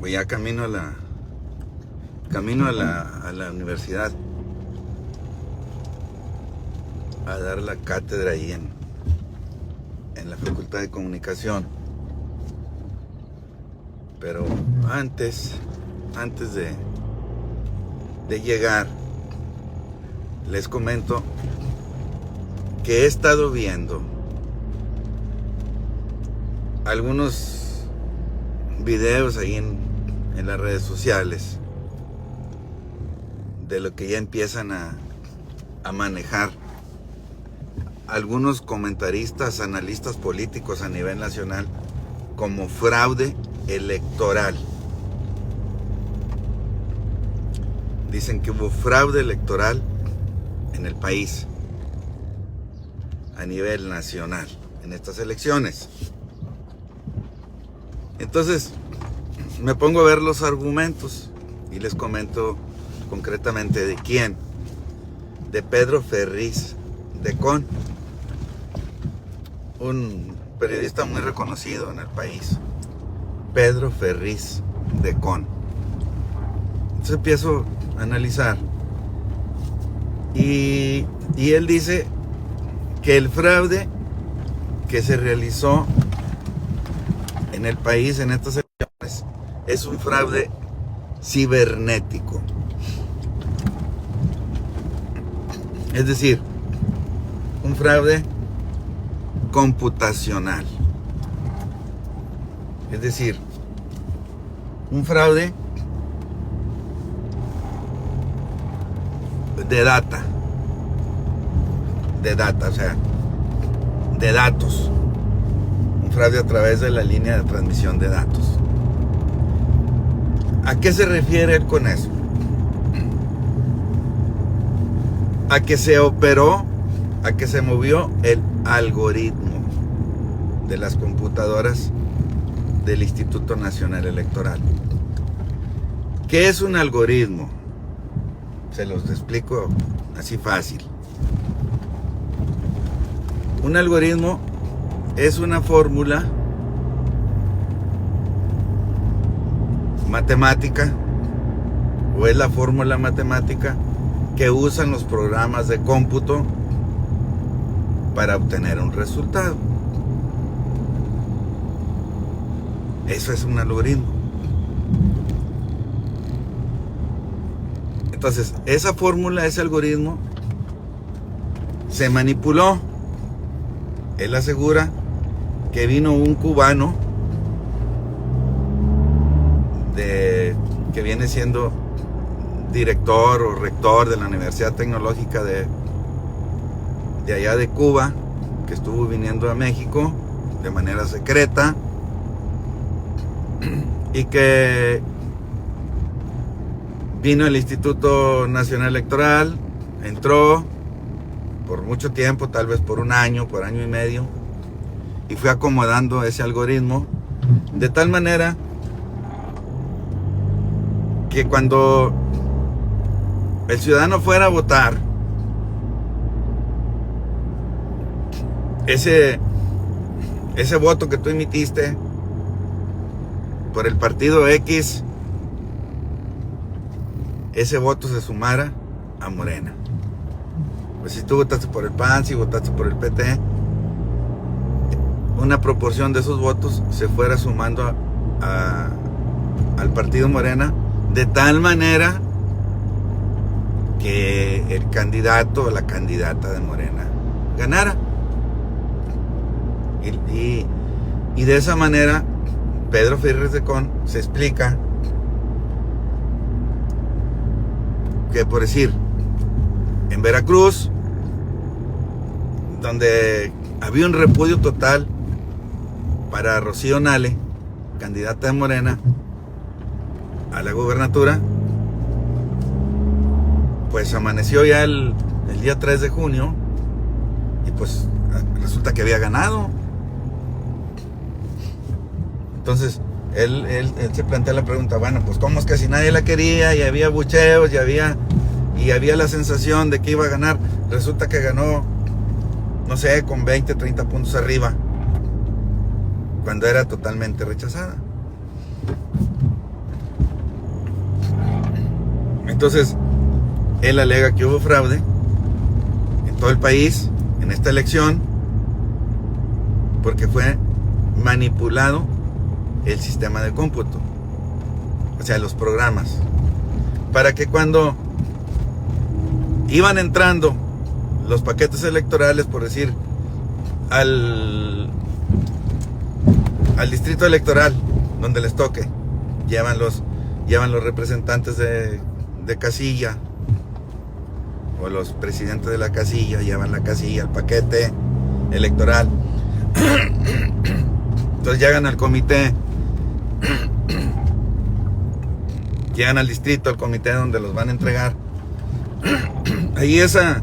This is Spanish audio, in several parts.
Voy ya camino a la universidad a dar la cátedra ahí en la Facultad de Comunicación. Pero antes de llegar, les comento que he estado viendo algunos videos ahí en las redes sociales de lo que ya empiezan a manejar algunos comentaristas, analistas políticos a nivel nacional como fraude electoral. Dicen que hubo fraude electoral en el país a nivel nacional en estas elecciones. Entonces me pongo a ver los argumentos y les comento concretamente de quién. De Pedro Ferriz de Con, un periodista muy reconocido en el país. Pedro Ferriz de Con. Entonces empiezo a analizar y él dice que el fraude que se realizó en el país en estas elecciones es un fraude cibernético. Es decir, un fraude computacional. Es decir, un fraude de data, o sea, de datos. Un fraude a través de la línea de transmisión de datos. ¿A qué se refiere él con eso? A que se operó, a que se movió el algoritmo de las computadoras del Instituto Nacional Electoral. ¿Qué es un algoritmo? Se los explico así fácil. Un algoritmo es una fórmula matemática, o es la fórmula matemática que usan los programas de cómputo para obtener un resultado. Eso es un algoritmo. Entonces, esa fórmula, ese algoritmo, se manipuló. Él asegura que vino un cubano que viene siendo director o rector de la Universidad Tecnológica de allá de Cuba, que estuvo viniendo a México de manera secreta y que vino al Instituto Nacional Electoral, entró por mucho tiempo, tal vez por un año, por año y medio, y fue acomodando ese algoritmo de tal manera que cuando el ciudadano fuera a votar, ese voto que tú emitiste por el partido X, ese voto se sumara a Morena. Pues si tú votaste por el PAN, si votaste por el PT, una proporción de esos votos se fuera sumando al partido Morena, de tal manera que el candidato o la candidata de Morena ganara. Y de esa manera Pedro Ferriz de Con se explica que, por decir, en Veracruz, donde había un repudio total para Rocío Nale, candidata de Morena a la gubernatura, pues amaneció ya el día 3 de junio y pues resulta que había ganado. Entonces él se plantea la pregunta, bueno, pues cómo es que si nadie la quería y había bucheos y había la sensación de que iba a ganar, resulta que ganó, no sé, con 20, 30 puntos arriba, cuando era totalmente rechazada. Entonces, él alega que hubo fraude en todo el país, en esta elección, porque fue manipulado el sistema de cómputo, o sea, los programas, para que cuando iban entrando los paquetes electorales, por decir, al distrito electoral donde les toque, llevan los representantes de casilla, o los presidentes de la casilla, llevan la casilla, el paquete electoral. Entonces llegan al comité, llegan al distrito, al comité donde los van a entregar. Ahí ese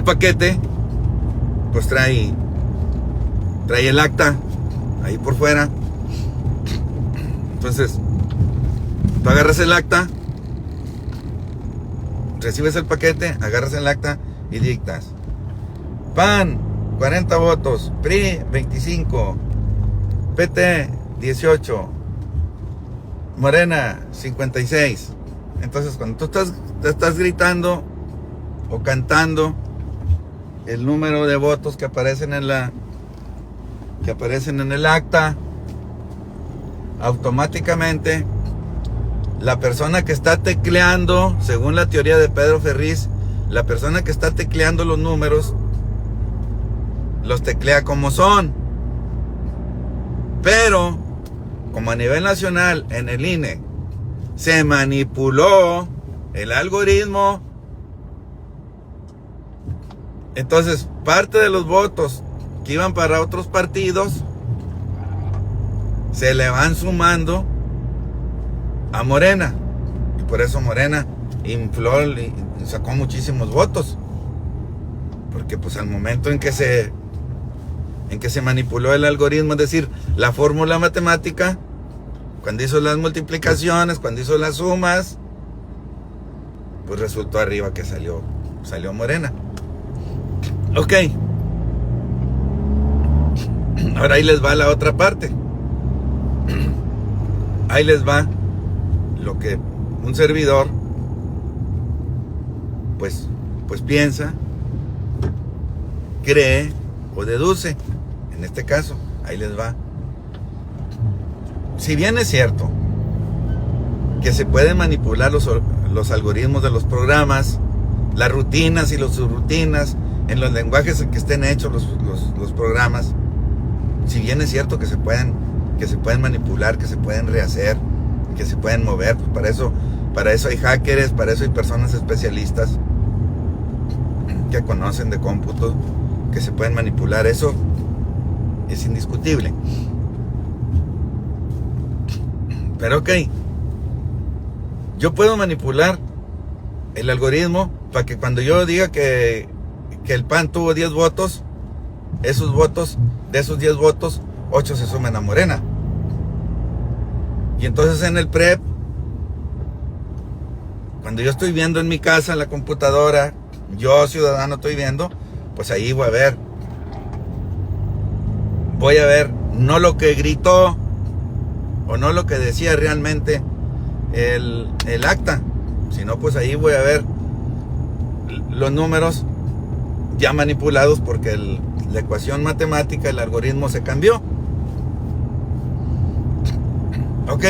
paquete pues trae el acta ahí por fuera. Entonces tú agarras el acta, recibes el paquete, agarras el acta y dictas: PAN 40 votos, PRI 25, PT 18, Morena 56. Entonces cuando tú estás gritando o cantando el número de votos que aparecen en el acta, automáticamente la persona que está tecleando, según la teoría de Pedro Ferriz, la persona que está tecleando los números los teclea como son. Pero como a nivel nacional en el INE se manipuló el algoritmo, entonces parte de los votos que iban para otros partidos se le van sumando a Morena, y por eso Morena infló y sacó muchísimos votos, porque pues al momento en que se manipuló el algoritmo, es decir, la fórmula matemática, cuando hizo las multiplicaciones, cuando hizo las sumas, pues resultó arriba que salió Morena. Ok, ahora ahí les va la otra parte. Ahí les va lo que un servidor pues piensa, cree o deduce. En este caso, ahí les va. Si bien es cierto que se pueden manipular los algoritmos de los programas, las rutinas y las subrutinas, en los lenguajes en que estén hechos los programas, si bien es cierto que se pueden manipular, que se pueden rehacer, que se pueden mover, pues para eso hay hackers, para eso hay personas especialistas que conocen de cómputo, que se pueden manipular. Eso es indiscutible. Pero ok, yo puedo manipular el algoritmo para que cuando yo diga que el PAN tuvo 10 votos, de esos 10 votos, 8 se sumen a Morena. Y entonces en el PREP, cuando yo estoy viendo en mi casa, en la computadora, yo ciudadano estoy viendo, pues ahí voy a ver no lo que gritó o no lo que decía realmente el acta, sino pues ahí voy a ver los números ya manipulados porque la ecuación matemática, el algoritmo se cambió. Ok,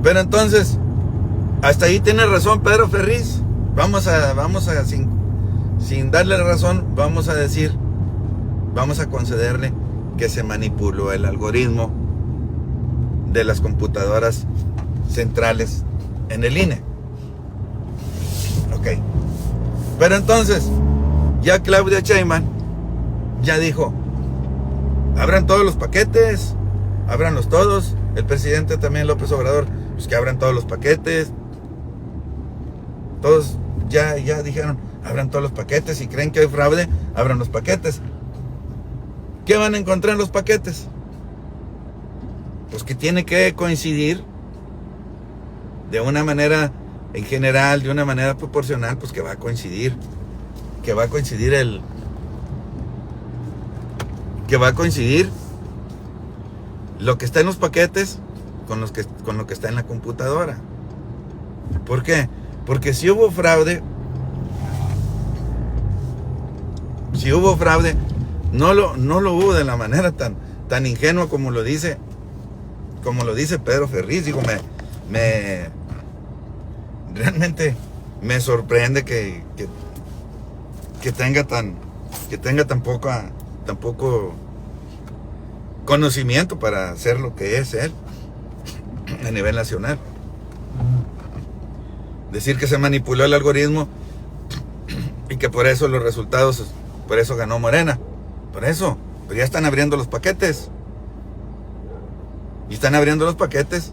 pero entonces hasta ahí tiene razón Pedro Ferriz. Vamos a sin darle razón, vamos a concederle que se manipuló el algoritmo de las computadoras centrales en el INE. Ok, pero entonces ya Claudia Sheinbaum ya dijo: abran todos los paquetes, ábranlos todos. El presidente también, López Obrador, pues que abran todos los paquetes. Todos ya dijeron: abran todos los paquetes. Si creen que hay fraude, abran los paquetes. ¿Qué van a encontrar en los paquetes? Pues que tiene que coincidir de una manera en general, de una manera proporcional, pues que va a coincidir lo que está en los paquetes con lo que está en la computadora. ¿Por qué? Porque si hubo fraude, no lo hubo de la manera tan ingenua como lo dice Pedro Ferriz. Digo, realmente me sorprende que tenga tan poco conocimiento para hacer lo que es él a nivel nacional. Decir que se manipuló el algoritmo y que por eso los resultados, por eso ganó Morena. Por eso, pero ya están abriendo los paquetes. Y están abriendo los paquetes.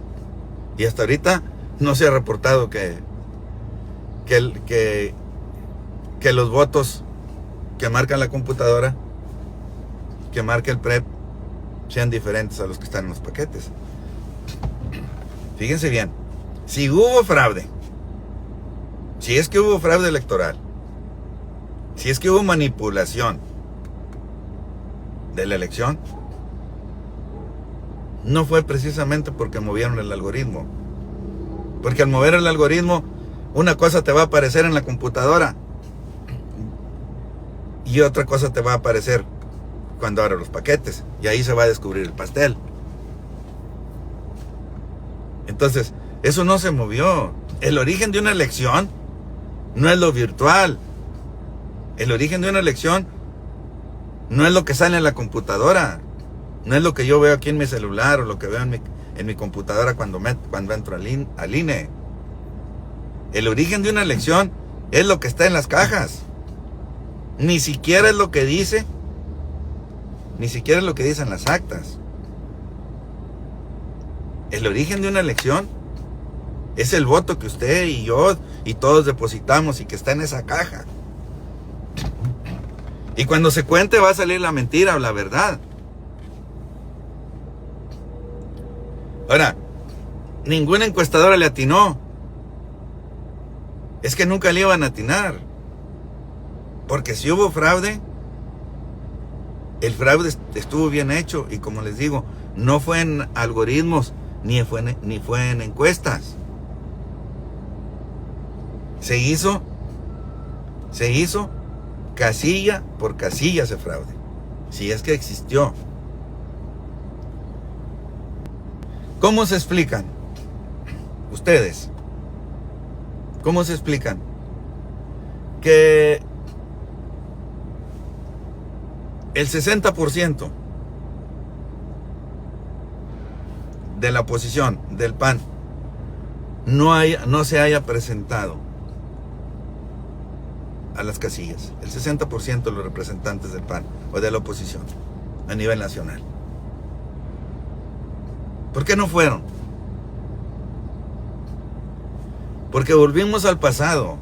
Y hasta ahorita no se ha reportado que los votos que marca la computadora, que marca el PREP, sean diferentes a los que están en los paquetes. Fíjense bien, si hubo fraude, si es que hubo fraude electoral, si es que hubo manipulación de la elección, no fue precisamente porque movieron el algoritmo. Porque al mover el algoritmo, una cosa te va a aparecer en la computadora y otra cosa te va a aparecer cuando abra los paquetes, y ahí se va a descubrir el pastel. Entonces, eso no se movió. El origen de una elección no es lo virtual. El origen de una elección no es lo que sale en la computadora. No es lo que yo veo aquí en mi celular o lo que veo en mi computadora cuando entro al INE. El origen de una elección es lo que está en las cajas. Ni siquiera es lo que dice. Ni siquiera es lo que dicen las actas. El origen de una elección es el voto que usted y yo y todos depositamos y que está en esa caja. Y cuando se cuente va a salir la mentira o la verdad. Ahora, ninguna encuestadora le atinó. Es que nunca le iban a atinar. Porque si hubo fraude, el fraude estuvo bien hecho. Y como les digo, no fue en algoritmos, ni fue en encuestas. Se hizo casilla por casilla ese fraude. Si es que existió. ¿Cómo se explican? Ustedes. ¿Cómo se explican? Que el 60% de la oposición del PAN no se haya presentado a las casillas. El 60% de los representantes del PAN o de la oposición a nivel nacional. ¿Por qué no fueron? Porque volvimos al pasado.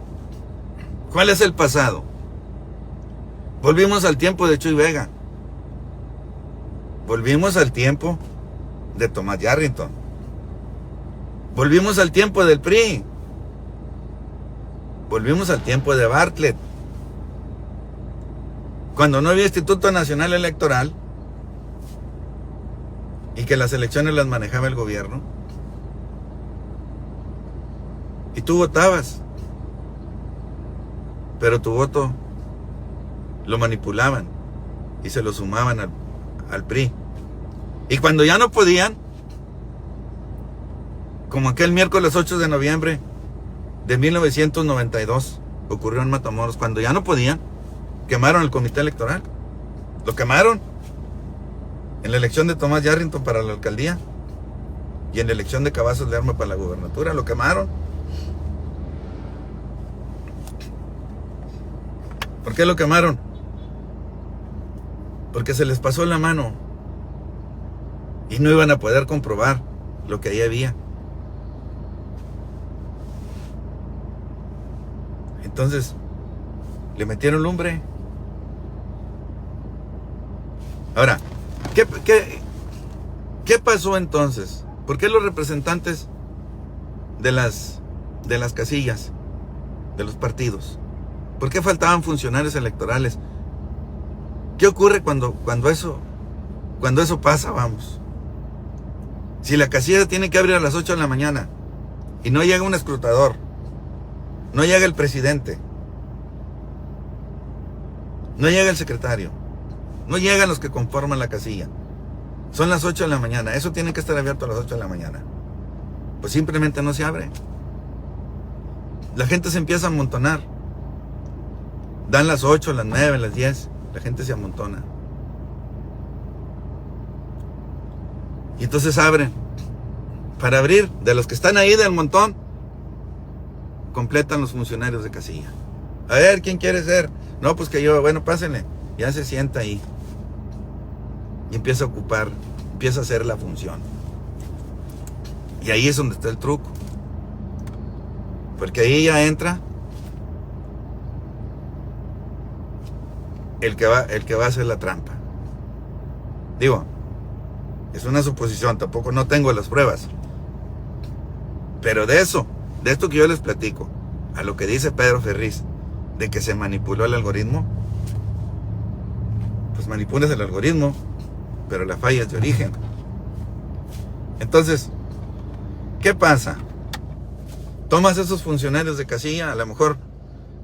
¿Cuál es el pasado? Volvimos al tiempo de Chuy Vega. Volvimos al tiempo de Tomás Yarrington. Volvimos al tiempo del PRI. Volvimos al tiempo de Bartlett. Cuando no había Instituto Nacional Electoral y que las elecciones las manejaba el gobierno. Y tú votabas. Pero tu voto lo manipulaban y se lo sumaban al PRI. Y cuando ya no podían, como aquel miércoles 8 de noviembre de 1992, ocurrió en Matamoros, cuando ya no podían, quemaron el comité electoral. Lo quemaron en la elección de Tomás Yarrington para la alcaldía y en la elección de Cavazos Lerma para la gubernatura. Lo quemaron. ¿Por qué lo quemaron? Porque se les pasó la mano y no iban a poder comprobar lo que ahí había. Entonces, le metieron lumbre. Ahora, ¿qué pasó entonces? ¿Por qué los representantes de las casillas, de los partidos, por qué faltaban funcionarios electorales? ¿Qué ocurre cuando eso pasa, vamos? Si la casilla tiene que abrir a las 8 de la mañana y no llega un escrutador, no llega el presidente, no llega el secretario, no llegan los que conforman la casilla, son las 8 de la mañana, eso tiene que estar abierto a las 8 de la mañana, pues simplemente no se abre. La gente se empieza a amontonar. Dan las 8, las 9, las 10, la gente se amontona. Y entonces abren. Para abrir, de los que están ahí del montón, completan los funcionarios de casilla. A ver, ¿quién quiere ser? No, pues que yo, bueno, pásenle. Ya se sienta ahí. Y empieza a ocupar, empieza a hacer la función. Y ahí es donde está el truco. Porque ahí ya entra el que va a hacer la trampa. Digo, es una suposición, tampoco no tengo las pruebas. Pero de esto que yo les platico, a lo que dice Pedro Ferriz, de que se manipuló el algoritmo, pues manipulas el algoritmo, pero la falla es de origen. Entonces, ¿qué pasa? Tomas esos funcionarios de casilla, a lo mejor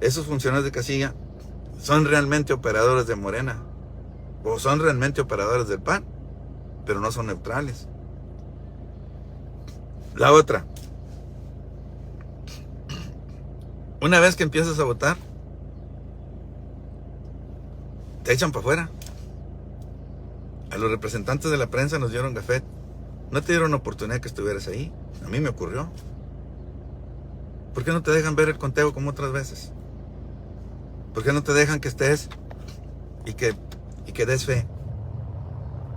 esos funcionarios de casilla son realmente operadores de Morena, o son realmente operadores del PAN, pero no son neutrales. La otra, una vez que empiezas a votar, te echan para afuera. A los representantes de la prensa nos dieron gafet. No te dieron oportunidad que estuvieras ahí. A mí me ocurrió. ¿Por qué no te dejan ver el conteo como otras veces? ¿Por qué no te dejan que estés y que des fe?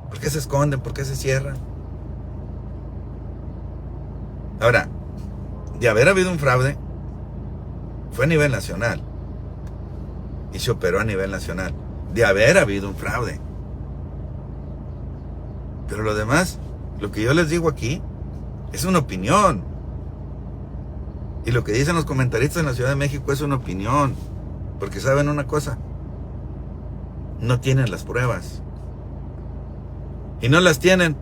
¿Por qué se esconden? ¿Por qué se cierran? Ahora, de haber habido un fraude, fue a nivel nacional. Y se operó a nivel nacional. De haber habido un fraude. Pero lo demás, lo que yo les digo aquí, es una opinión. Y lo que dicen los comentaristas en la Ciudad de México es una opinión. Porque saben una cosa, no tienen las pruebas. Y no las tienen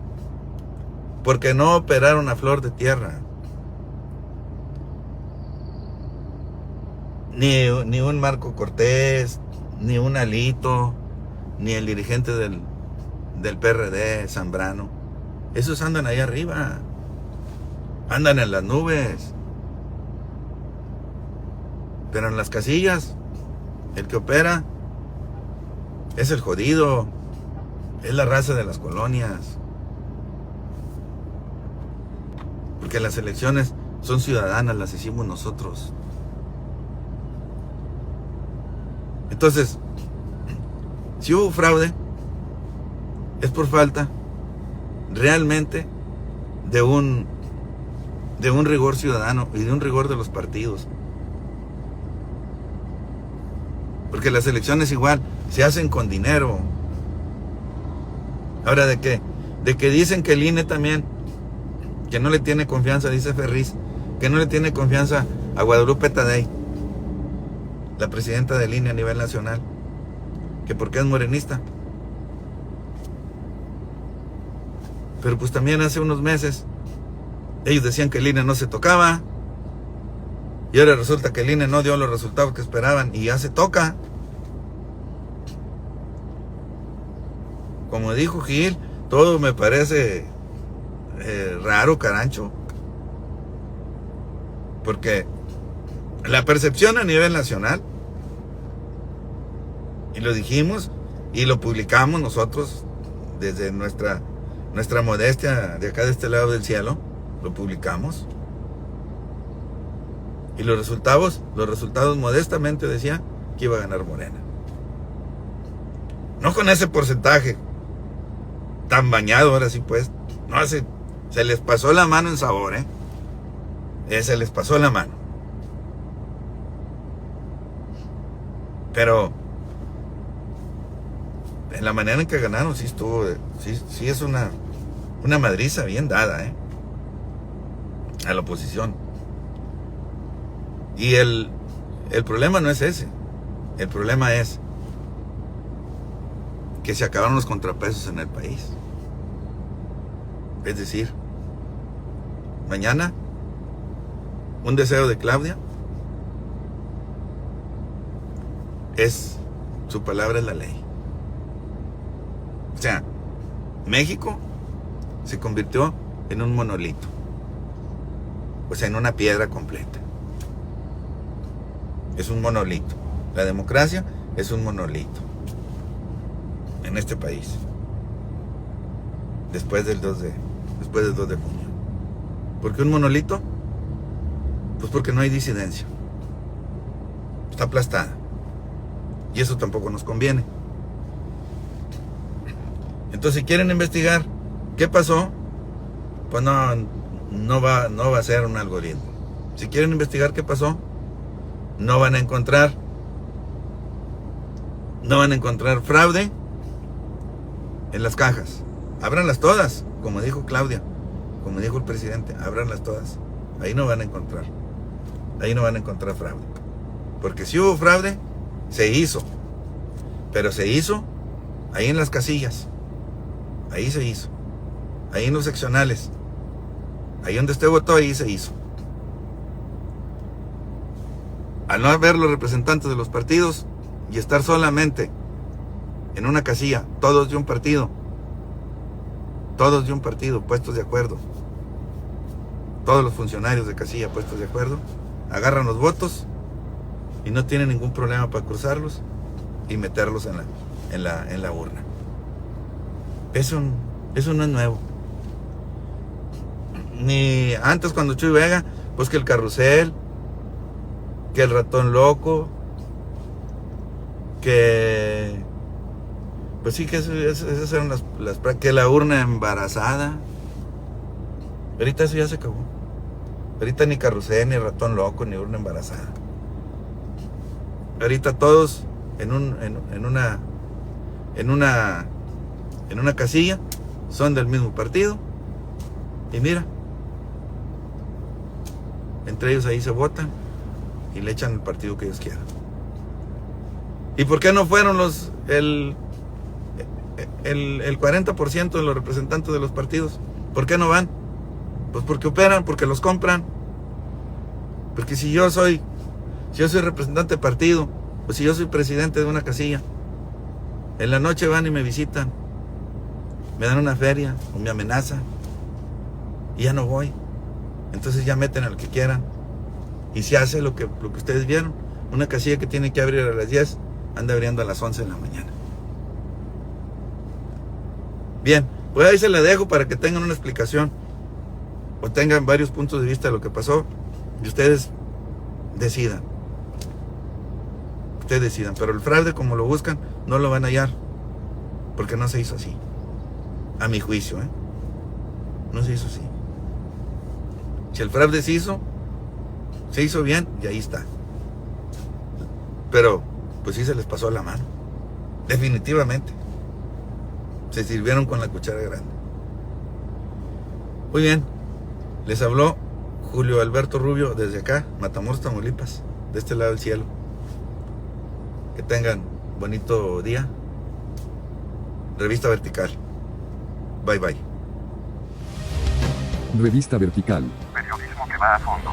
porque no operaron a flor de tierra. Ni un Marco Cortés, ni un Alito, ni el dirigente del PRD, Zambrano. Esos andan ahí arriba. Andan en las nubes. Pero en las casillas, el que opera es el jodido. Es la raza de las colonias. Porque las elecciones son ciudadanas, las hicimos nosotros. Entonces, si hubo fraude, es por falta realmente de un rigor ciudadano y de un rigor de los partidos. Porque las elecciones igual se hacen con dinero. Ahora, ¿de qué? De que dicen que el INE también, que no le tiene confianza, dice Ferriz, que no le tiene confianza a Guadalupe Tadei, la presidenta del INE a nivel nacional, que porque es morenista. Pero pues también hace unos meses ellos decían que el INE no se tocaba, y ahora resulta que el INE no dio los resultados que esperaban y ya se toca. Como dijo Gil, todo me parece raro, carancho. Porque la percepción a nivel nacional, y lo dijimos y lo publicamos nosotros desde nuestra modestia de acá de este lado del cielo, lo publicamos. Y los resultados modestamente decían que iba a ganar Morena. No con ese porcentaje tan bañado, ahora sí pues. No, se les pasó la mano en sabor, se les pasó la mano. Pero en la manera en que ganaron sí estuvo, sí es una madriza bien dada, a la oposición. Y el problema no es ese. El problema es que se acabaron los contrapesos en el país. Es decir, mañana, un deseo de Claudia, su palabra es la ley. O sea, México se convirtió en un monolito, o sea, en una piedra completa. Es un monolito. La democracia es un monolito en este país. Después del 2 de junio. ¿Por qué un monolito? Pues porque no hay disidencia. Está aplastada. Y eso tampoco nos conviene. Entonces, si quieren investigar qué pasó, pues no va a ser un algoritmo. Si quieren investigar qué pasó, no van a encontrar fraude en las cajas. Ábranlas todas, como dijo Claudia, como dijo el presidente, ábranlas todas. Ahí no van a encontrar fraude. Porque si hubo fraude, se hizo. Pero se hizo ahí en las casillas. Ahí se hizo. Ahí en los seccionales. Ahí donde usted votó, ahí se hizo. Al no haber los representantes de los partidos y estar solamente en una casilla, todos de un partido, puestos de acuerdo, todos los funcionarios de casilla puestos de acuerdo, agarran los votos y no tienen ningún problema para cruzarlos y meterlos en la urna. Eso no es nuevo. Ni antes, cuando Chuy Vega, pues que el carrusel, que el ratón loco, que pues sí, que esas eran las que la urna embarazada. Ahorita eso ya se acabó. Ahorita ni carrusel, ni ratón loco, ni urna embarazada. Ahorita todos en una casilla son del mismo partido. Y mira, entre ellos ahí se votan y le echan el partido que ellos quieran. ¿Y por qué no fueron el 40% de los representantes de los partidos? ¿Por qué no van? Pues porque operan, porque los compran. Porque si yo soy representante de partido, pues si yo soy presidente de una casilla, en la noche van y me visitan, me dan una feria o me amenazan y ya no voy. Entonces ya meten al que quieran y se hace lo que ustedes vieron. Una casilla que tiene que abrir a las 10 anda abriendo a las 11 de la mañana. Bien, pues ahí se la dejo para que tengan una explicación o tengan varios puntos de vista de lo que pasó y ustedes decidan. Pero el fraude, como lo buscan, no lo van a hallar, porque no se hizo así, a mi juicio, no se hizo así. Si el fraude se hizo bien, y ahí está. Pero pues sí se les pasó la mano, definitivamente. Se sirvieron con la cuchara grande. Muy bien, les habló Julio Alberto Rubio desde acá, Matamoros, Tamaulipas, de este lado del cielo. Que tengan bonito día. Revista Vertical. Bye bye. Revista Vertical. Periodismo que va a fondo.